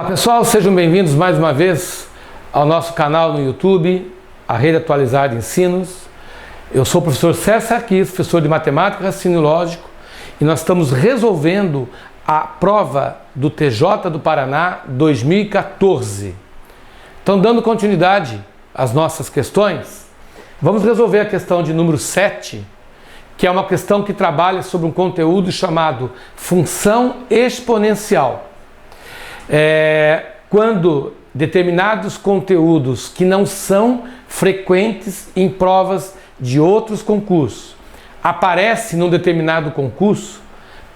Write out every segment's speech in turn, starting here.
Olá pessoal, sejam bem-vindos mais uma vez ao nosso canal no YouTube, a Rede Atualizada Ensinos. Eu sou o professor Sérgio Sarquis, professor de Matemática e Raciocínio Lógico, e nós estamos resolvendo a prova do TJ do Paraná 2014. Então, dando continuidade às nossas questões, vamos resolver a questão de número 7, que é uma questão que trabalha sobre um conteúdo chamado função exponencial. Quando determinados conteúdos que não são frequentes em provas de outros concursos aparecem num determinado concurso,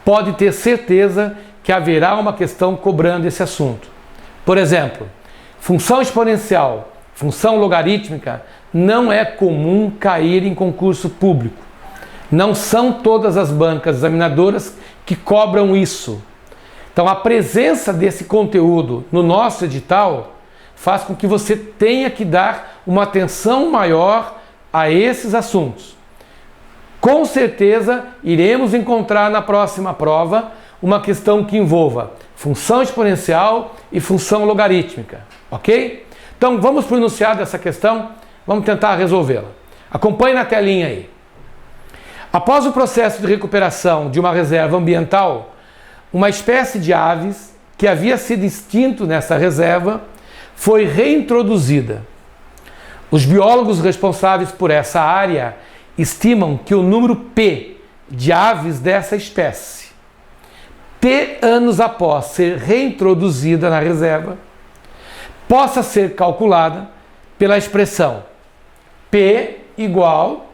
pode ter certeza que haverá uma questão cobrando esse assunto. Por exemplo, função exponencial, função logarítmica não é comum cair em concurso público. Não são todas as bancas examinadoras que cobram isso. Então, a presença desse conteúdo no nosso edital faz com que você tenha que dar uma atenção maior a esses assuntos. Com certeza, iremos encontrar na próxima prova uma questão que envolva função exponencial e função logarítmica, ok? Então, vamos para o enunciado dessa questão, vamos tentar resolvê-la. Acompanhe na telinha aí. Após o processo de recuperação de uma reserva ambiental, uma espécie de aves que havia sido extinto nessa reserva foi reintroduzida. Os biólogos responsáveis por essa área estimam que o número P de aves dessa espécie, T anos após ser reintroduzida na reserva, possa ser calculada pela expressão P igual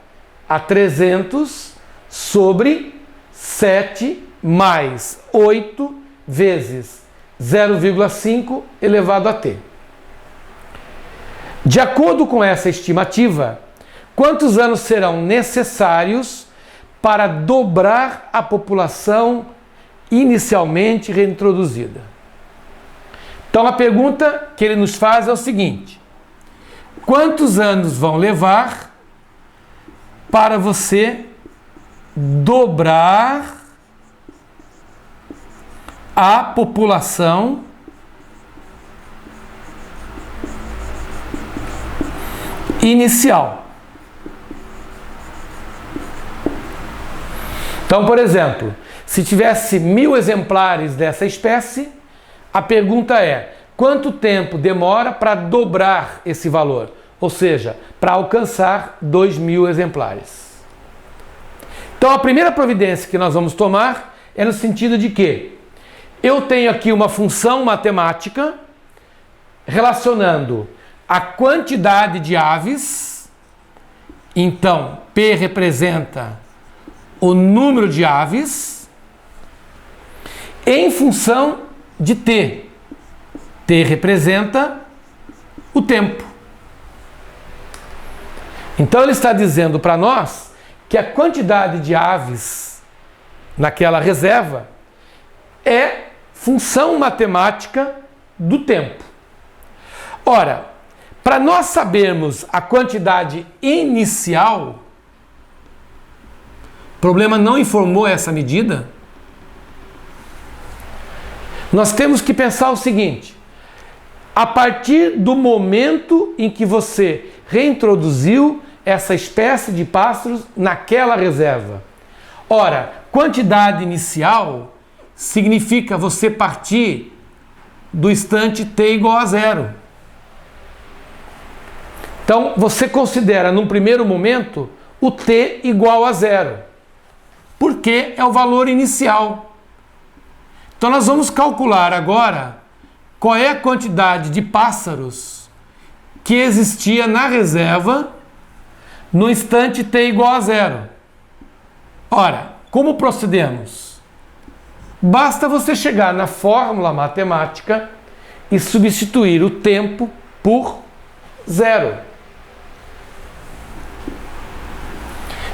a 300 sobre 7 mais 8 vezes 0,5 elevado a t. De acordo com essa estimativa, quantos anos serão necessários para dobrar a população inicialmente reintroduzida? Então a pergunta que ele nos faz é o seguinte: quantos anos vão levar para você dobrar a população inicial? Então, por exemplo, se tivesse 1000 exemplares dessa espécie, a pergunta é: quanto tempo demora para dobrar esse valor? Ou seja, para alcançar 2000 exemplares. Então, a primeira providência que nós vamos tomar é no sentido de que eu tenho aqui uma função matemática relacionando a quantidade de aves. Então, P representa o número de aves em função de T. T representa o tempo. Então, ele está dizendo para nós que a quantidade de aves naquela reserva é função matemática do tempo. Ora, para nós sabermos a quantidade inicial, o problema não informou essa medida, nós temos que pensar o seguinte: a partir do momento em que você reintroduziu essa espécie de pássaros naquela reserva. Ora, quantidade inicial significa você partir do instante t igual a 0. Então, você considera, num primeiro momento, o t igual a 0, porque é o valor inicial. Então, nós vamos calcular agora qual é a quantidade de pássaros que existia na reserva no instante t igual a 0. Ora, como procedemos? Basta você chegar na fórmula matemática e substituir o tempo por 0.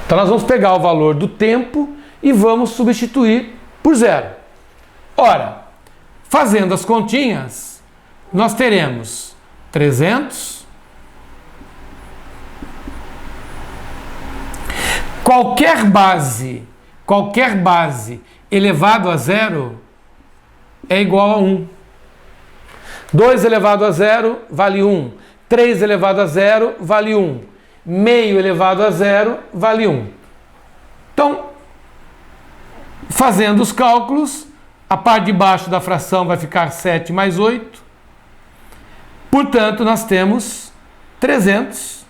Então nós vamos pegar o valor do tempo e vamos substituir por 0. Ora, fazendo as continhas, nós teremos 300. Qualquer base elevado a 0 é igual a 1. 2 elevado a 0 vale 1. 3 elevado a 0 vale 1. Meio elevado a 0 vale 1. Então, fazendo os cálculos, a parte de baixo da fração vai ficar 7 mais 8. Portanto, nós temos 300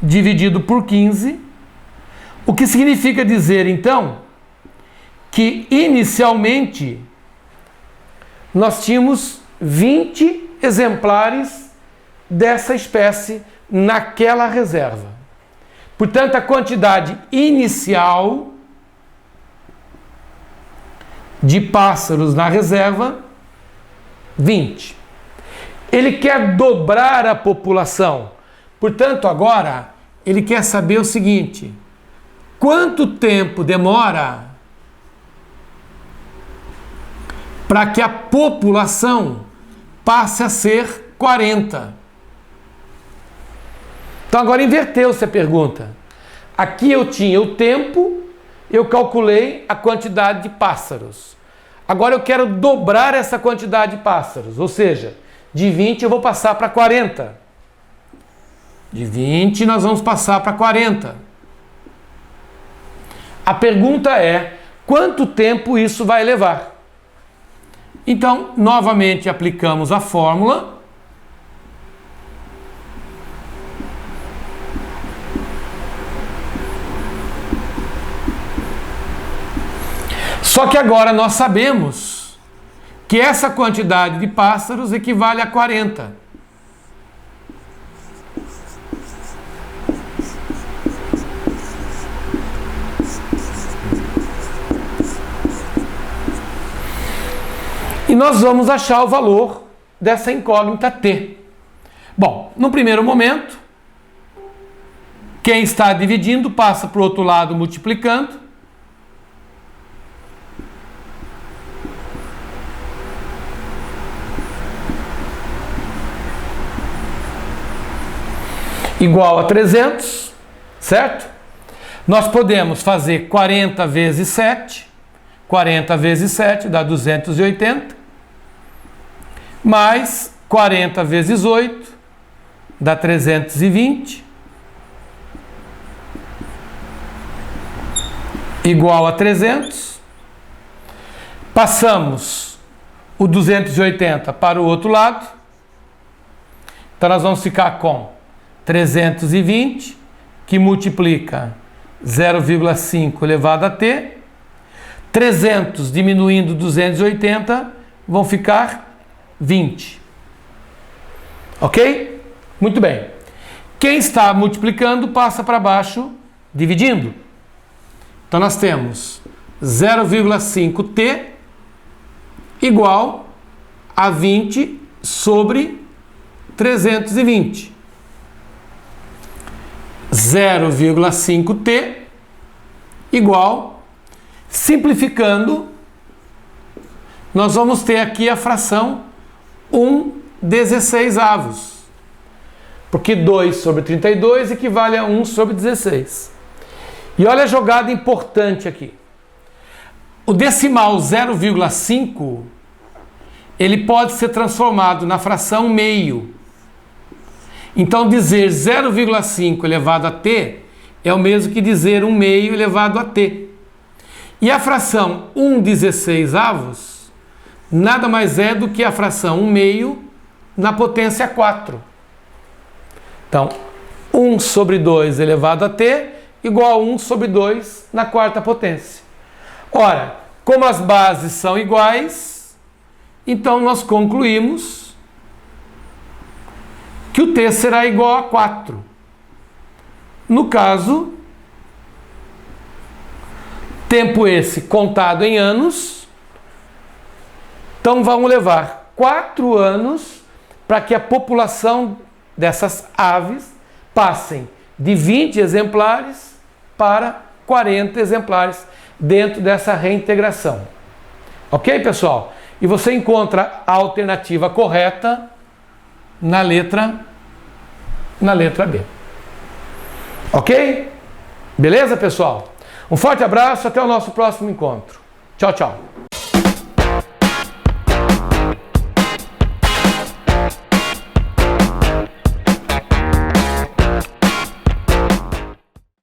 dividido por 15, o que significa dizer, então, que inicialmente nós tínhamos 20 exemplares dessa espécie naquela reserva. Portanto, a quantidade inicial de pássaros na reserva, 20. Ele quer dobrar a população. Portanto, agora, ele quer saber o seguinte: quanto tempo demora para que a população passe a ser 40? Então, agora inverteu-se a pergunta. Aqui eu tinha o tempo, eu calculei a quantidade de pássaros. Agora eu quero dobrar essa quantidade de pássaros, ou seja, de 20 eu vou passar para 40. De 20 nós vamos passar para 40. A pergunta é, quanto tempo isso vai levar? Então, novamente aplicamos a fórmula. Só que agora nós sabemos que essa quantidade de pássaros equivale a 40. E nós vamos achar o valor dessa incógnita t. Bom, no primeiro momento, quem está dividindo passa para o outro lado multiplicando. Igual a 300, certo? Nós podemos fazer 40 vezes 7. 40 vezes 7 dá 280. Mais 40 vezes 8 dá 320. Igual a 300. Passamos o 280 para o outro lado. Então nós vamos ficar com 320, que multiplica 0,5 elevado a t. 300 diminuindo 280 vão ficar 20. Ok? Muito bem. Quem está multiplicando passa para baixo dividindo. Então nós temos 0,5t igual a 20 sobre 320. 0,5t igual, simplificando, nós vamos ter aqui a fração 1/16avos, porque 2 sobre 32 equivale a 1 sobre 16. E olha a jogada importante aqui. O decimal 0,5, ele pode ser transformado na fração meio. Então, dizer 0,5 elevado a t é o mesmo que dizer 1 meio elevado a t. E a fração 1/16avos nada mais é do que a fração 1 meio na potência 4. Então, 1 sobre 2 elevado a t igual a 1 sobre 2 na quarta potência. Ora, como as bases são iguais, então nós concluímos que o t será igual a 4. No caso, tempo esse contado em anos, então vamos levar 4 anos para que a população dessas aves passem de 20 exemplares para 40 exemplares dentro dessa reintegração. Ok, pessoal? E você encontra a alternativa correta na letra B. Ok? Beleza, pessoal? Um forte abraço, até o nosso próximo encontro. Tchau, tchau.